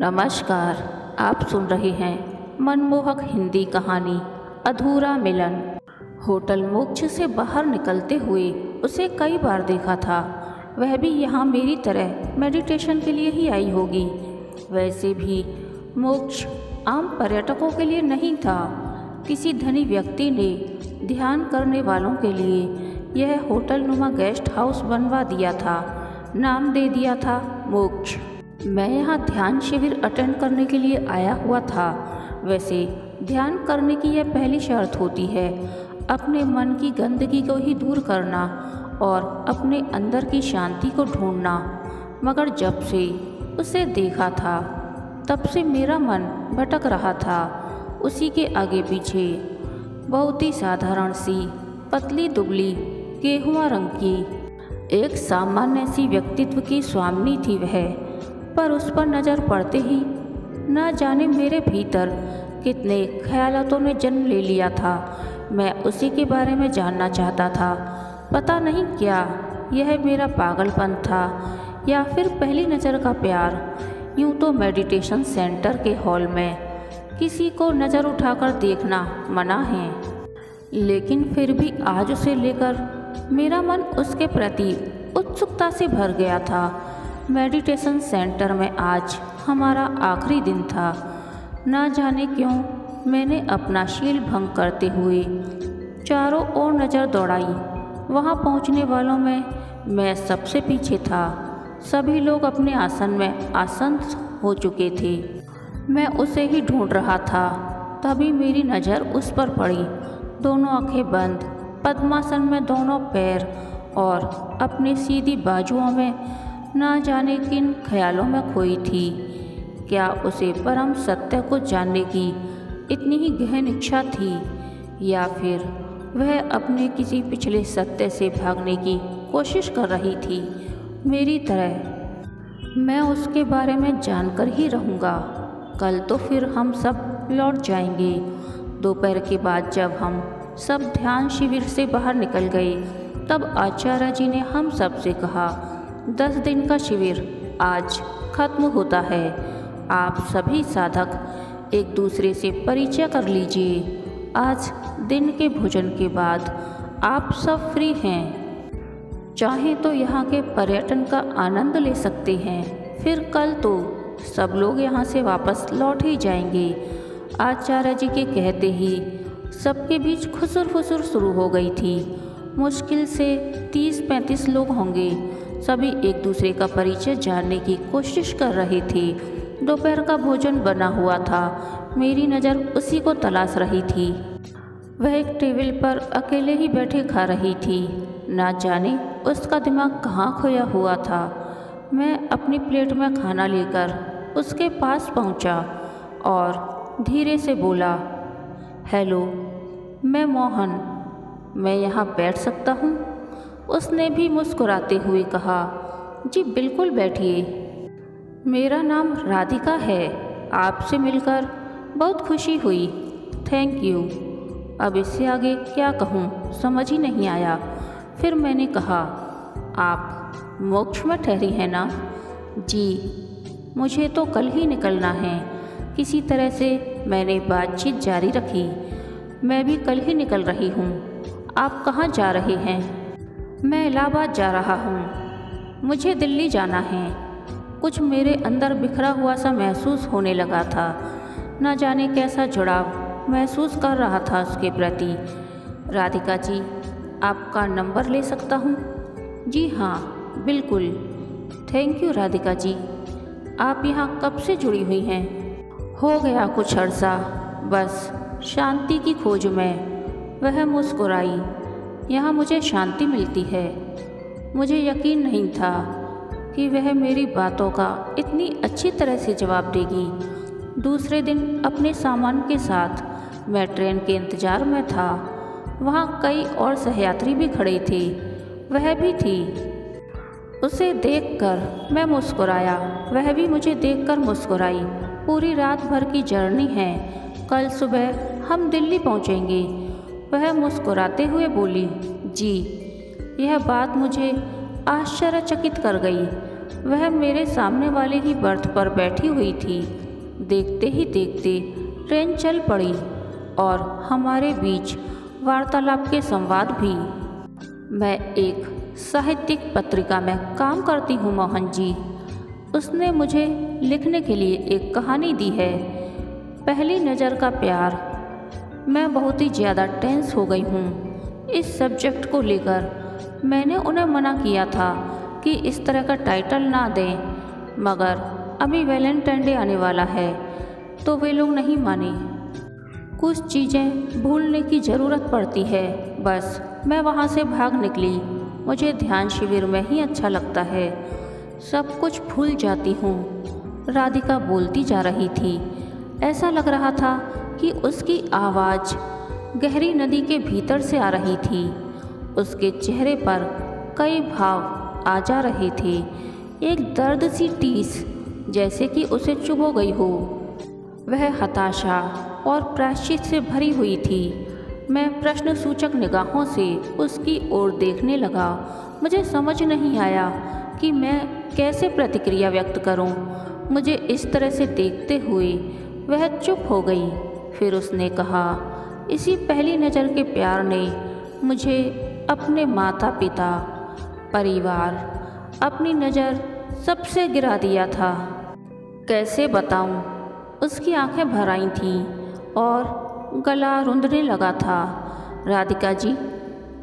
नमस्कार। आप सुन रहे हैं मनमोहक हिंदी कहानी अधूरा मिलन। होटल मोक्ष से बाहर निकलते हुए उसे कई बार देखा था। वह भी यहाँ मेरी तरह मेडिटेशन के लिए ही आई होगी। वैसे भी मोक्ष आम पर्यटकों के लिए नहीं था। किसी धनी व्यक्ति ने ध्यान करने वालों के लिए यह होटल नुमा गेस्ट हाउस बनवा दिया था। नाम दे दिया था मोक्ष। मैं यहाँ ध्यान शिविर अटेंड करने के लिए आया हुआ था। वैसे ध्यान करने की यह पहली शर्त होती है, अपने मन की गंदगी को ही दूर करना और अपने अंदर की शांति को ढूंढना। मगर जब से उसे देखा था तब से मेरा मन भटक रहा था, उसी के आगे पीछे। बहुत ही साधारण सी पतली दुबली गेहुआ रंग की एक सामान्य सी व्यक्तित्व की स्वामिनी थी वह। पर उस पर नज़र पड़ते ही न जाने मेरे भीतर कितने ख्यालातों ने जन्म ले लिया था। मैं उसी के बारे में जानना चाहता था। पता नहीं क्या यह मेरा पागलपन था या फिर पहली नज़र का प्यार। यूँ तो मेडिटेशन सेंटर के हॉल में किसी को नज़र उठाकर देखना मना है, लेकिन फिर भी आज उसे लेकर मेरा मन उसके प्रति उत्सुकता से भर गया था। मेडिटेशन सेंटर में आज हमारा आखिरी दिन था। ना जाने क्यों मैंने अपना शील भंग करते हुए चारों ओर नज़र दौड़ाई। वहां पहुंचने वालों में मैं सबसे पीछे था। सभी लोग अपने आसन में आसन हो चुके थे। मैं उसे ही ढूंढ रहा था। तभी मेरी नज़र उस पर पड़ी। दोनों आंखें बंद, पद्मासन में दोनों पैर और अपनी सीधी बाजुओं में ना जाने किन ख्यालों में खोई थी। क्या उसे परम सत्य को जानने की इतनी ही गहन इच्छा थी, या फिर वह अपने किसी पिछले सत्य से भागने की कोशिश कर रही थी मेरी तरह। मैं उसके बारे में जानकर ही रहूँगा। कल तो फिर हम सब लौट जाएंगे। दोपहर के बाद जब हम सब ध्यान शिविर से बाहर निकल गए तब आचार्य जी ने हम सब से कहा, 10 दिन का शिविर आज खत्म होता है। आप सभी साधक एक दूसरे से परिचय कर लीजिए। आज दिन के भोजन के बाद आप सब फ्री हैं। चाहें तो यहाँ के पर्यटन का आनंद ले सकते हैं। फिर कल तो सब लोग यहाँ से वापस लौट ही जाएंगे। आचार्य जी के कहते ही सबके बीच खुसुर फुसुर शुरू हो गई थी। मुश्किल से 30-35 लोग होंगे। सभी एक दूसरे का परिचय जानने की कोशिश कर रहे थे। दोपहर का भोजन बना हुआ था। मेरी नज़र उसी को तलाश रही थी। वह एक टेबल पर अकेले ही बैठे खा रही थी। ना जाने उसका दिमाग कहाँ खोया हुआ था। मैं अपनी प्लेट में खाना लेकर उसके पास पहुँचा और धीरे से बोला, हेलो, मैं मोहन, मैं यहाँ बैठ सकता हूँ? उसने भी मुस्कुराते हुए कहा, जी बिल्कुल बैठिए। मेरा नाम राधिका है। आपसे मिलकर बहुत खुशी हुई। Thank you. अब इससे आगे क्या कहूँ समझ ही नहीं आया। फिर मैंने कहा, आप मोक्ष में ठहरी हैं ना? जी, मुझे तो कल ही निकलना है। किसी तरह से मैंने बातचीत जारी रखी। मैं भी कल ही निकल रही हूँ। आप कहाँ जा रहे हैं? मैं इलाहाबाद जा रहा हूँ। मुझे दिल्ली जाना है। कुछ मेरे अंदर बिखरा हुआ सा महसूस होने लगा था। न जाने कैसा जुड़ाव महसूस कर रहा था उसके प्रति। राधिका जी, आपका नंबर ले सकता हूँ? जी हाँ, बिल्कुल। Thank you Radhika ji. आप यहाँ कब से जुड़ी हुई हैं? हो गया कुछ अर्सा, बस शांति की खोज में। वह मुस्कुराई। यहाँ मुझे शांति मिलती है। मुझे यकीन नहीं था कि वह मेरी बातों का इतनी अच्छी तरह से जवाब देगी। दूसरे दिन अपने सामान के साथ मैं ट्रेन के इंतज़ार में था। वहाँ कई और सहयात्री भी खड़े थे। वह भी थी। उसे देखकर मैं मुस्कुराया, वह भी मुझे देखकर मुस्कुराई। पूरी रात भर की जर्नी है। कल सुबह हम दिल्ली पहुँचेंगे। वह मुस्कुराते हुए बोली, जी। यह बात मुझे आश्चर्यचकित कर गई। वह मेरे सामने वाले ही बर्थ पर बैठी हुई थी। देखते ही देखते ट्रेन चल पड़ी और हमारे बीच वार्तालाप के संवाद भी। मैं एक साहित्यिक पत्रिका में काम करती हूँ मोहन जी। उसने मुझे लिखने के लिए एक कहानी दी है, पहली नज़र का प्यार। मैं बहुत ही ज़्यादा टेंस हो गई हूँ इस सब्जेक्ट को लेकर। मैंने उन्हें मना किया था कि इस तरह का टाइटल ना दें, मगर अभी वैलेंटाइन डे आने वाला है तो वे लोग नहीं माने। कुछ चीज़ें भूलने की ज़रूरत पड़ती है, बस मैं वहाँ से भाग निकली। मुझे ध्यान शिविर में ही अच्छा लगता है, सब कुछ भूल जाती हूँ। राधिका बोलती जा रही थी। ऐसा लग रहा था कि उसकी आवाज़ गहरी नदी के भीतर से आ रही थी। उसके चेहरे पर कई भाव आ जा रहे थे, एक दर्द सी टीस जैसे कि उसे चुभ हो गई हो। वह हताशा और प्रायश्चित से भरी हुई थी। मैं प्रश्न सूचक निगाहों से उसकी ओर देखने लगा। मुझे समझ नहीं आया कि मैं कैसे प्रतिक्रिया व्यक्त करूं। मुझे इस तरह से देखते हुए वह चुप हो गई। फिर उसने कहा, इसी पहली नज़र के प्यार ने मुझे अपने माता पिता, परिवार, अपनी नज़र सबसे गिरा दिया था। कैसे बताऊं? उसकी आंखें भर आई थीं और गला रुंधने लगा था। राधिका जी,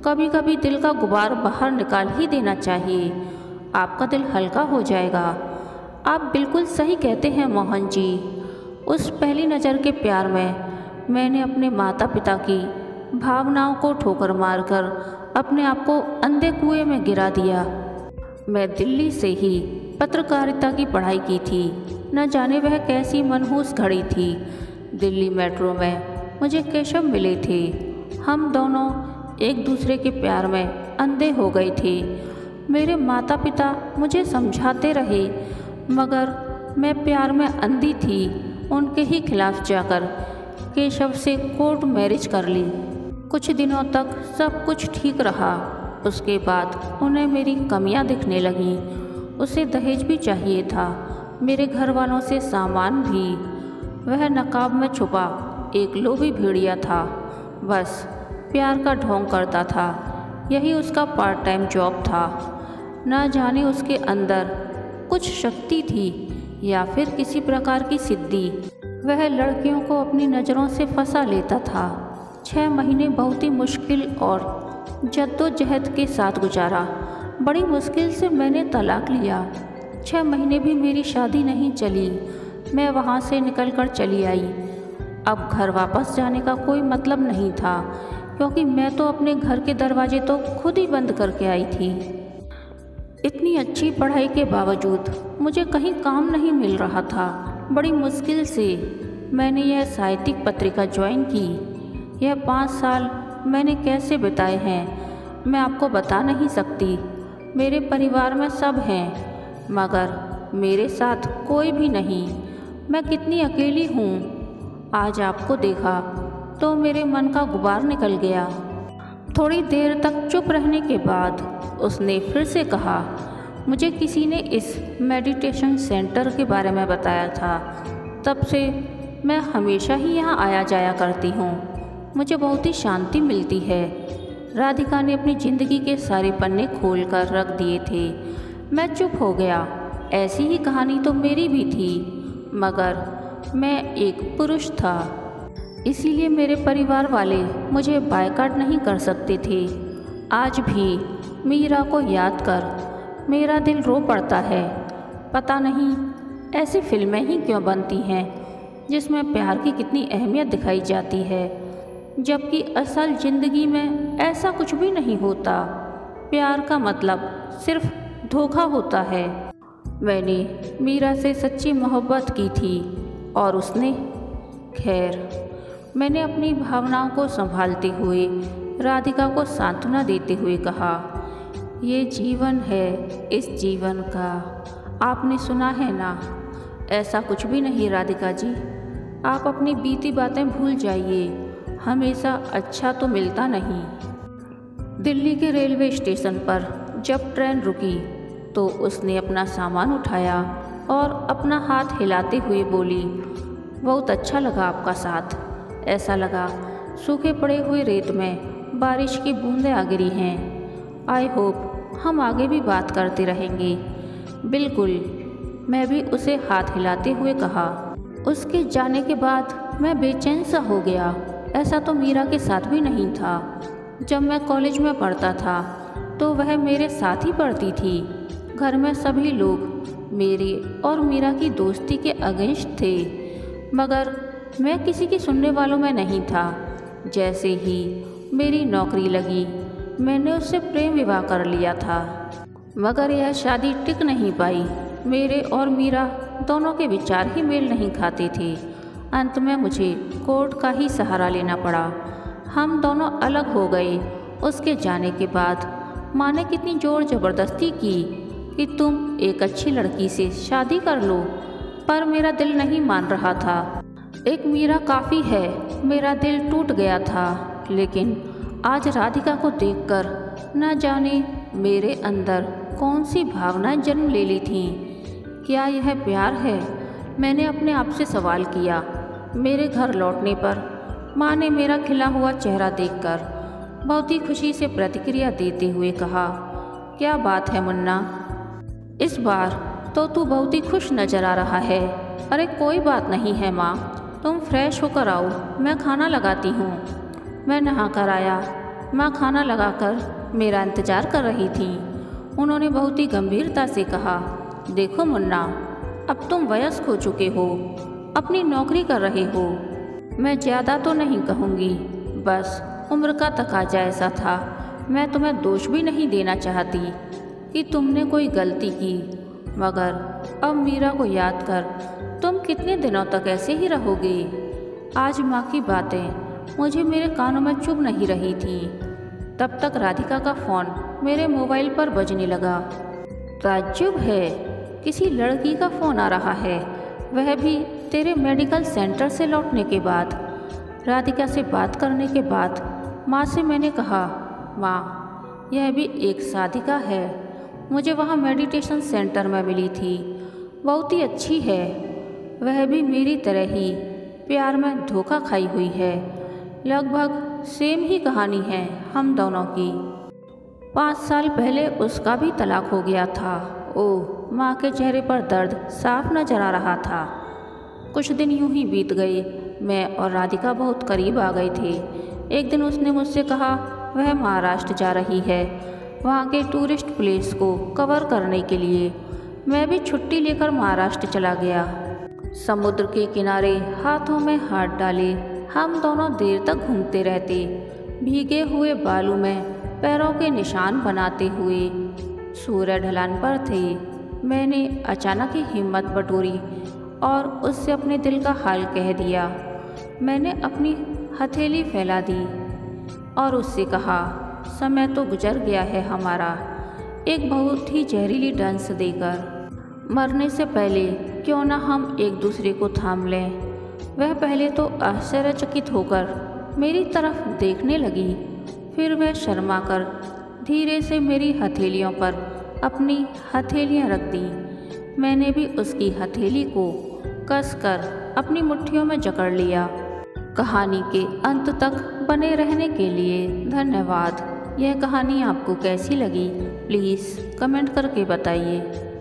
कभी कभी दिल का गुबार बाहर निकाल ही देना चाहिए, आपका दिल हल्का हो जाएगा। आप बिल्कुल सही कहते हैं मोहन जी। उस पहली नज़र के प्यार में मैंने अपने माता पिता की भावनाओं को ठोकर मारकर अपने आप को अंधे कुएं में गिरा दिया। मैं दिल्ली से ही पत्रकारिता की पढ़ाई की थी। न जाने वह कैसी मनहूस घड़ी थी। दिल्ली मेट्रो में मुझे केशव मिले थे। हम दोनों एक दूसरे के प्यार में अंधे हो गए थे। मेरे माता पिता मुझे समझाते रहे, मगर मैं प्यार में अंधी थी। उनके ही खिलाफ जाकर केशव से कोर्ट मैरिज कर ली। कुछ दिनों तक सब कुछ ठीक रहा। उसके बाद उन्हें मेरी कमियां दिखने लगीं। उसे दहेज भी चाहिए था, मेरे घर वालों से सामान भी। वह नकाब में छुपा एक लोभी भेड़िया था, बस प्यार का ढोंग करता था। यही उसका पार्ट टाइम जॉब था। न जाने उसके अंदर कुछ शक्ति थी या फिर किसी प्रकार की सिद्धि। वह लड़कियों को अपनी नज़रों से फंसा लेता था। 6 महीने बहुत ही मुश्किल और जद्दोजहद के साथ गुजारा। बड़ी मुश्किल से मैंने तलाक लिया। 6 महीने भी मेरी शादी नहीं चली। मैं वहाँ से निकलकर चली आई। अब घर वापस जाने का कोई मतलब नहीं था, क्योंकि मैं तो अपने घर के दरवाजे तो खुद ही बंद करके आई थी। इतनी अच्छी पढ़ाई के बावजूद मुझे कहीं काम नहीं मिल रहा था। बड़ी मुश्किल से मैंने यह साहित्यिक पत्रिका ज्वाइन की। यह 5 साल मैंने कैसे बिताए हैं मैं आपको बता नहीं सकती। मेरे परिवार में सब हैं, मगर मेरे साथ कोई भी नहीं। मैं कितनी अकेली हूँ। आज आपको देखा तो मेरे मन का गुबार निकल गया। थोड़ी देर तक चुप रहने के बाद उसने फिर से कहा, मुझे किसी ने इस मेडिटेशन सेंटर के बारे में बताया था। तब से मैं हमेशा ही यहाँ आया जाया करती हूँ। मुझे बहुत ही शांति मिलती है। राधिका ने अपनी ज़िंदगी के सारे पन्ने खोल कर रख दिए थे। मैं चुप हो गया। ऐसी ही कहानी तो मेरी भी थी, मगर मैं एक पुरुष था, इसीलिए मेरे परिवार वाले मुझे बायकॉट नहीं कर सकते थे। आज भी मीरा को याद कर मेरा दिल रो पड़ता है। पता नहीं ऐसी फिल्में ही क्यों बनती हैं जिसमें प्यार की कितनी अहमियत दिखाई जाती है, जबकि असल ज़िंदगी में ऐसा कुछ भी नहीं होता। प्यार का मतलब सिर्फ धोखा होता है। मैंने मीरा से सच्ची मोहब्बत की थी और उसने, खैर। मैंने अपनी भावनाओं को संभालते हुए राधिका को सांत्वना देते हुए कहा, ये जीवन है, इस जीवन का आपने सुना है ना। ऐसा कुछ भी नहीं राधिका जी, आप अपनी बीती बातें भूल जाइए। हमेशा अच्छा तो मिलता नहीं। दिल्ली के रेलवे स्टेशन पर जब ट्रेन रुकी तो उसने अपना सामान उठाया और अपना हाथ हिलाते हुए बोली, बहुत अच्छा लगा आपका साथ। ऐसा लगा सूखे पड़े हुए रेत में बारिश की बूंदें आ गिरी हैं। आई होप हम आगे भी बात करते रहेंगे। बिल्कुल, मैं भी उसे हाथ हिलाते हुए कहा। उसके जाने के बाद मैं बेचैन सा हो गया। ऐसा तो मीरा के साथ भी नहीं था। जब मैं कॉलेज में पढ़ता था तो वह मेरे साथ ही पढ़ती थी। घर में सभी लोग मेरी और मीरा की दोस्ती के अगेंस्ट थे, मगर मैं किसी की सुनने वालों में नहीं था। जैसे ही मेरी नौकरी लगी मैंने उससे प्रेम विवाह कर लिया था, मगर यह शादी टिक नहीं पाई। मेरे और मीरा दोनों के विचार ही मेल नहीं खाते थे। अंत में मुझे कोर्ट का ही सहारा लेना पड़ा। हम दोनों अलग हो गए। उसके जाने के बाद माँ ने कितनी ज़ोर ज़बरदस्ती की कि तुम एक अच्छी लड़की से शादी कर लो, पर मेरा दिल नहीं मान रहा था। एक मीरा काफ़ी है। मेरा दिल टूट गया था। लेकिन आज राधिका को देखकर न जाने मेरे अंदर कौन सी भावनाएं जन्म ले ली थीं। क्या यह प्यार है? मैंने अपने आप से सवाल किया। मेरे घर लौटने पर माँ ने मेरा खिला हुआ चेहरा देखकर बहुत ही खुशी से प्रतिक्रिया देते हुए कहा, क्या बात है मुन्ना, इस बार तो तू बहुत ही खुश नज़र आ रहा है। अरे कोई बात नहीं है माँ, तुम फ्रेश होकर आओ, मैं खाना लगाती हूँ। मैं नहा कर आया। माँ खाना लगाकर मेरा इंतज़ार कर रही थी। उन्होंने बहुत ही गंभीरता से कहा, देखो मुन्ना, अब तुम वयस्क हो चुके हो, अपनी नौकरी कर रहे हो। मैं ज़्यादा तो नहीं कहूँगी, बस उम्र का तकाजा ऐसा था। मैं तुम्हें दोष भी नहीं देना चाहती कि तुमने कोई गलती की, मगर अब मीरा को याद कर तुम कितने दिनों तक ऐसे ही रहोगे। आज माँ की बातें मुझे मेरे कानों में चुभ नहीं रही थी। तब तक राधिका का फ़ोन मेरे मोबाइल पर बजने लगा। ताज्जुब है, किसी लड़की का फ़ोन आ रहा है, वह भी तेरे मेडिकल सेंटर से लौटने के बाद। राधिका से बात करने के बाद माँ से मैंने कहा, माँ यह भी एक साधिका है, मुझे वहाँ मेडिटेशन सेंटर में मिली थी, बहुत ही अच्छी है। वह भी मेरी तरह ही प्यार में धोखा खाई हुई है। लगभग सेम ही कहानी है हम दोनों की। 5 साल पहले उसका भी तलाक हो गया था। ओह, माँ के चेहरे पर दर्द साफ नजर आ रहा था। कुछ दिन यूं ही बीत गए। मैं और राधिका बहुत करीब आ गए थे। एक दिन उसने मुझसे कहा वह महाराष्ट्र जा रही है, वहाँ के टूरिस्ट प्लेस को कवर करने के लिए। मैं भी छुट्टी लेकर महाराष्ट्र चला गया। समुद्र के किनारे हाथों में हाथ डाले हम दोनों देर तक घूमते रहते, भीगे हुए बालू में पैरों के निशान बनाते हुए। सूर्य ढलान पर थे। मैंने अचानक ही हिम्मत बटोरी और उससे अपने दिल का हाल कह दिया। मैंने अपनी हथेली फैला दी और उससे कहा, समय तो गुजर गया है हमारा, एक बहुत ही जहरीली डंस देकर। मरने से पहले क्यों ना हम एक दूसरे को थाम लें। वह पहले तो आश्चर्यचकित होकर मेरी तरफ देखने लगी, फिर वह शर्मा कर धीरे से मेरी हथेलियों पर अपनी हथेलियां रख दी। मैंने भी उसकी हथेली को कसकर अपनी मुट्ठियों में जकड़ लिया। कहानी के अंत तक बने रहने के लिए धन्यवाद। यह कहानी आपको कैसी लगी प्लीज़ कमेंट करके बताइए।